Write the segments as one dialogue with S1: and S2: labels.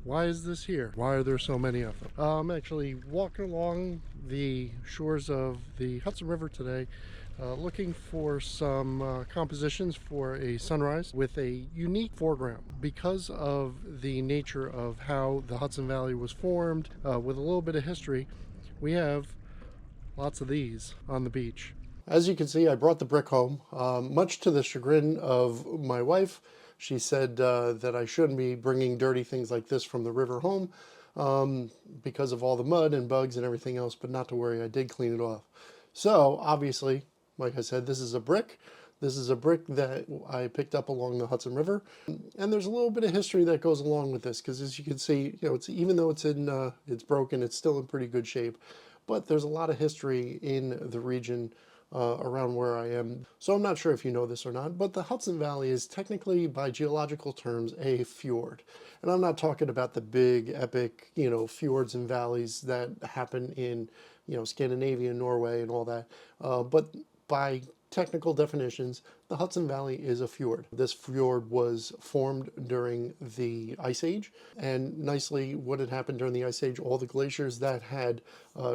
S1: Why is this here? Why are there so many of them? I'm actually walking along the shores of the Hudson River today, looking for some compositions for a sunrise with a unique foreground. Because of the nature of how the Hudson Valley was formed, with a little bit of history, we have lots of these on the beach. As you can see, I brought the brick home, much to the chagrin of my wife. She said that I shouldn't be bringing dirty things like this from the river home because of all the mud and bugs and everything else, but not to worry, I did clean it off. So, obviously, like I said, this is a brick. This is a brick that I picked up along the Hudson River. And there's a little bit of history that goes along with this, because as you can see, it's, even though it's broken, it's still in pretty good shape. But there's a lot of history in the region around where I am. So I'm not sure if you know this or not, but the Hudson Valley is technically, by geological terms, a fjord. And I'm not talking about the big, epic, fjords and valleys that happen in, Scandinavia, Norway, and all that. But by technical definitions, the Hudson Valley is a fjord. This fjord was formed during the Ice Age, and nicely what had happened during the Ice Age, all the glaciers that had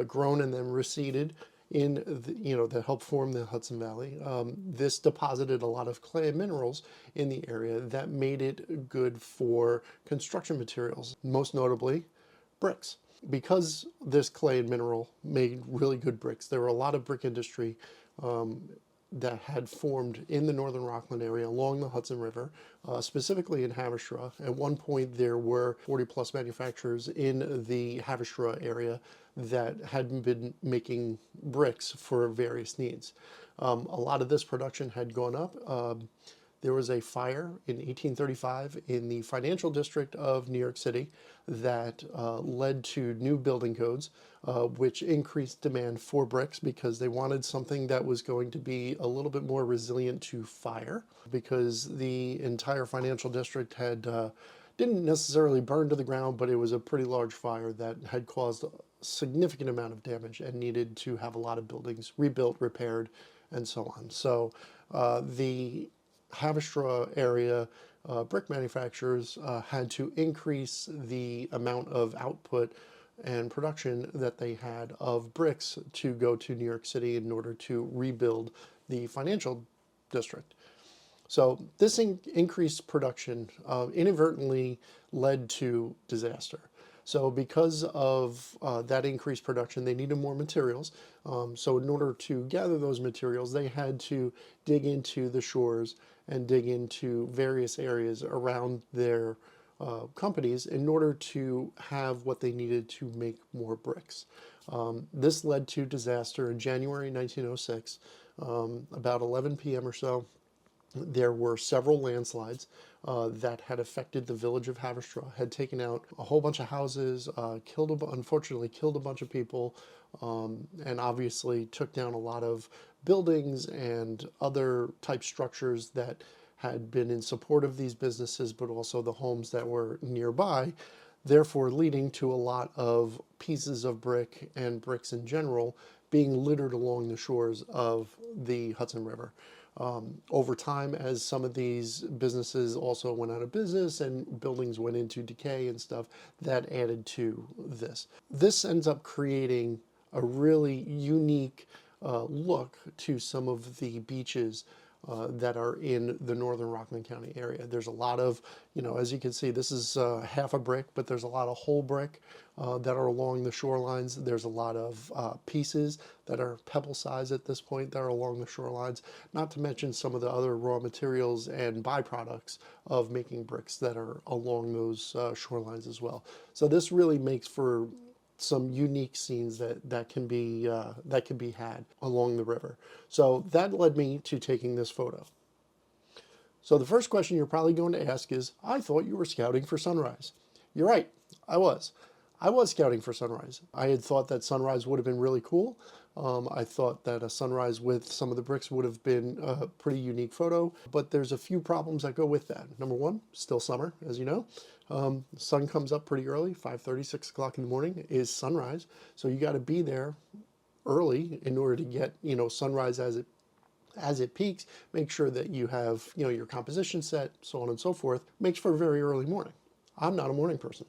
S1: grown and then receded in that helped form the Hudson Valley. This deposited a lot of clay minerals in the area that made it good for construction materials, most notably bricks. Because this clay and mineral made really good bricks, there were a lot of brick industry that had formed in the northern Rockland area along the Hudson River, specifically in Haverstraw. At one point, there were 40 plus manufacturers in the Haverstraw area that had been making bricks for various needs. A lot of this production had gone up. There was a fire in 1835 in the financial district of New York City that led to new building codes, which increased demand for bricks because they wanted something that was going to be a little bit more resilient to fire, because the entire financial district had didn't necessarily burn to the ground, but it was a pretty large fire that had caused a significant amount of damage and needed to have a lot of buildings rebuilt, repaired, and so on. So the Haverstraw area brick manufacturers had to increase the amount of output and production that they had of bricks to go to New York City in order to rebuild the financial district. So this increased production inadvertently led to disaster. So because of that increased production, they needed more materials. So in order to gather those materials, they had to dig into the shores and dig into various areas around their companies in order to have what they needed to make more bricks. This led to disaster in January 1906, about 11 p.m. or so. There were several landslides that had affected the village of Haverstraw, had taken out a whole bunch of houses, unfortunately killed a bunch of people, and obviously took down a lot of buildings and other type structures that had been in support of these businesses, but also the homes that were nearby, therefore leading to a lot of pieces of brick and bricks in general being littered along the shores of the Hudson River. Over time, as some of these businesses also went out of business and buildings went into decay and stuff, that added to this. This ends up creating a really unique look to some of the beaches that are in the northern Rockland County area. There's a lot of, as you can see, this is half a brick, but there's a lot of whole brick that are along the shorelines. There's a lot of pieces that are pebble size at this point that are along the shorelines, not to mention some of the other raw materials and byproducts of making bricks that are along those shorelines as well. So this really makes for some unique scenes that can be had along the river. So that led me to taking this photo. So the first question you're probably going to ask is, I thought you were scouting for sunrise. You're right, I was. I was scouting for sunrise. I had thought that sunrise would have been really cool. I thought that a sunrise with some of the bricks would have been a pretty unique photo, but there's a few problems that go with that. Number one, still summer, as you know. The sun comes up pretty early, 5:30, 6 o'clock in the morning is sunrise. So you got to be there early in order to get, sunrise as it peaks. Make sure that you have, your composition set, so on and so forth. Makes for a very early morning. I'm not a morning person.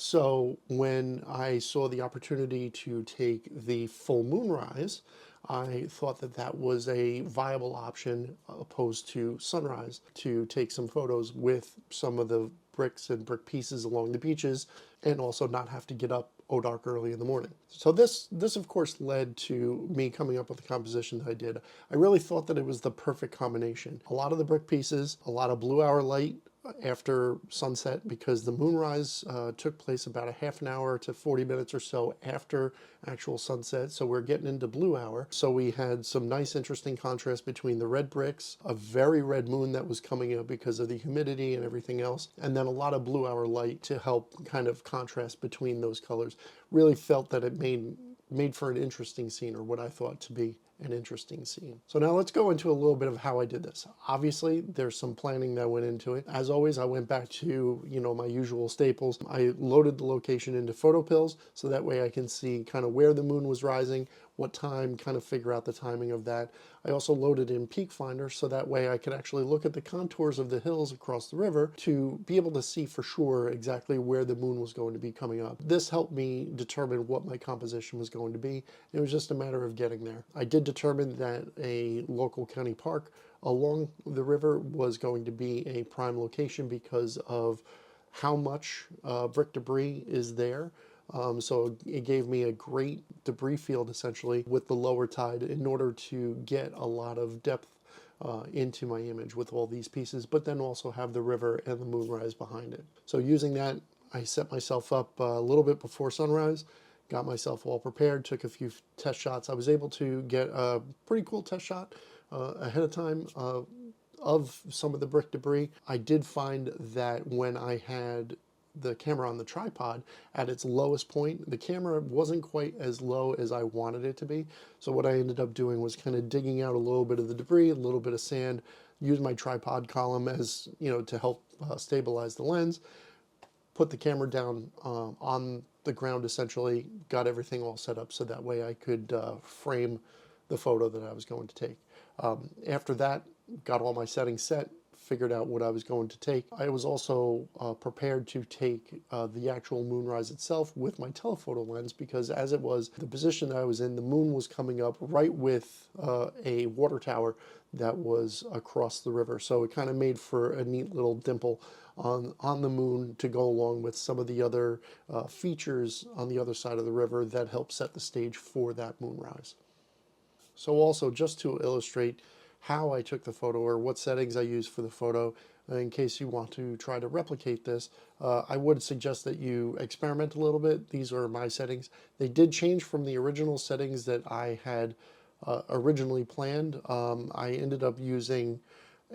S1: So when I saw the opportunity to take the full moonrise, I thought that that was a viable option opposed to sunrise, to take some photos with some of the bricks and brick pieces along the beaches and also not have to get up dark early in the morning. So this of course led to me coming up with the composition that I did. I really thought that it was the perfect combination. A lot of the brick pieces, a lot of blue hour light after sunset, because the moonrise took place about a half an hour to 40 minutes or so after actual sunset. So we're getting into blue hour. So we had some nice interesting contrast between the red bricks, a very red moon that was coming up because of the humidity and everything else, and then a lot of blue hour light to help kind of contrast between those colors. Really felt that it made for an interesting scene, or what I thought to be an interesting scene. So now let's go into a little bit of how I did this. Obviously, there's some planning that went into it. As always, I went back to, my usual staples. I loaded the location into photo pills, so that way I can see kind of where the moon was rising, what time, kind of figure out the timing of that. I also loaded in Peak Finder, so that way I could actually look at the contours of the hills across the river to be able to see for sure exactly where the moon was going to be coming up. This helped me determine what my composition was going to be. It was just a matter of getting there. I did determine that a local county park along the river was going to be a prime location because of how much brick debris is there. So it gave me a great debris field essentially with the lower tide in order to get a lot of depth into my image with all these pieces, but then also have the river and the moonrise behind it. So using that, I set myself up a little bit before sunrise, got myself all prepared, took a few test shots. I was able to get a pretty cool test shot ahead of time of some of the brick debris. I did find that when I had the camera on the tripod at its lowest point, the camera wasn't quite as low as I wanted it to be. So what I ended up doing was kind of digging out a little bit of the debris, a little bit of sand, use my tripod column as, to help stabilize the lens, put the camera down on the ground essentially, got everything all set up so that way I could frame the photo that I was going to take. After that, got all my settings set, figured out what I was going to take. I was also prepared to take the actual moonrise itself with my telephoto lens, because as it was, the position that I was in, the moon was coming up right with a water tower that was across the river. So it kind of made for a neat little dimple on the moon to go along with some of the other features on the other side of the river that help set the stage for that moonrise. So also, just to illustrate how I took the photo or what settings I used for the photo, in case you want to try to replicate this, I would suggest that you experiment a little bit. These are my settings. They did change from the original settings that I had originally planned. I ended up using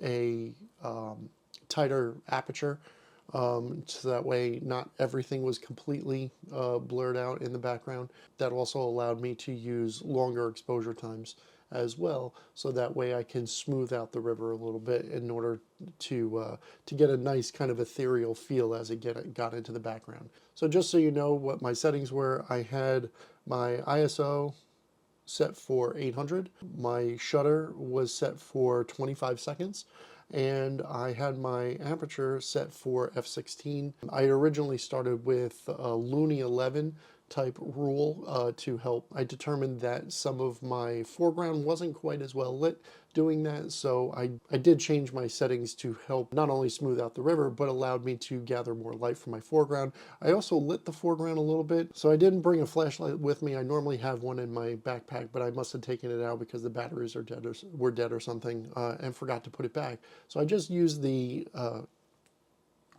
S1: a tighter aperture, so that way not everything was completely blurred out in the background. That also allowed me to use longer exposure times as well, so that way I can smooth out the river a little bit in order to get a nice kind of ethereal feel as it got into the background. So just so you know what my settings were, I had my ISO set for 800, my shutter was set for 25 seconds, and I had my aperture set for f/16. I originally started with a Looney 11 type rule to help. I determined that some of my foreground wasn't quite as well lit doing that, so I did change my settings to help not only smooth out the river, but allowed me to gather more light from my foreground. I also lit the foreground a little bit, so I didn't bring a flashlight with me. I normally have one in my backpack, but I must have taken it out because the batteries were dead or something, and forgot to put it back. So I just used the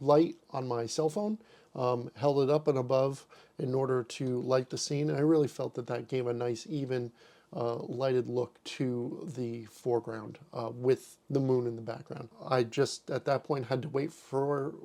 S1: light on my cell phone, held it up and above in order to light the scene. And I really felt that that gave a nice, even, lighted look to the foreground with the moon in the background. I just, at that point, had to wait for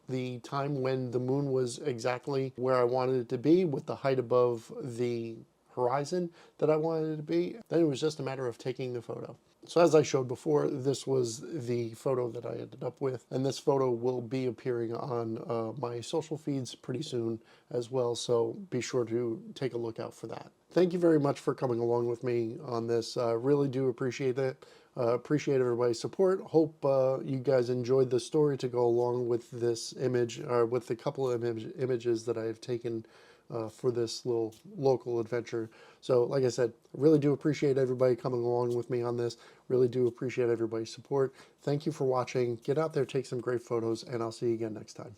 S1: the time when the moon was exactly where I wanted it to be, with the height above the horizon that I wanted it to be. Then it was just a matter of taking the photo. So as I showed before, this was the photo that I ended up with, and this photo will be appearing on my social feeds pretty soon as well, so be sure to take a look out for that. Thank you very much for coming along with me on this. Really do appreciate it. Appreciate everybody's support. Hope you guys enjoyed the story to go along with this image, or with the couple of images that I have taken for this little local adventure. So like I said, really do appreciate everybody coming along with me on this. Really do appreciate everybody's support. Thank you for watching. Get out there, take some great photos, and I'll see you again next time.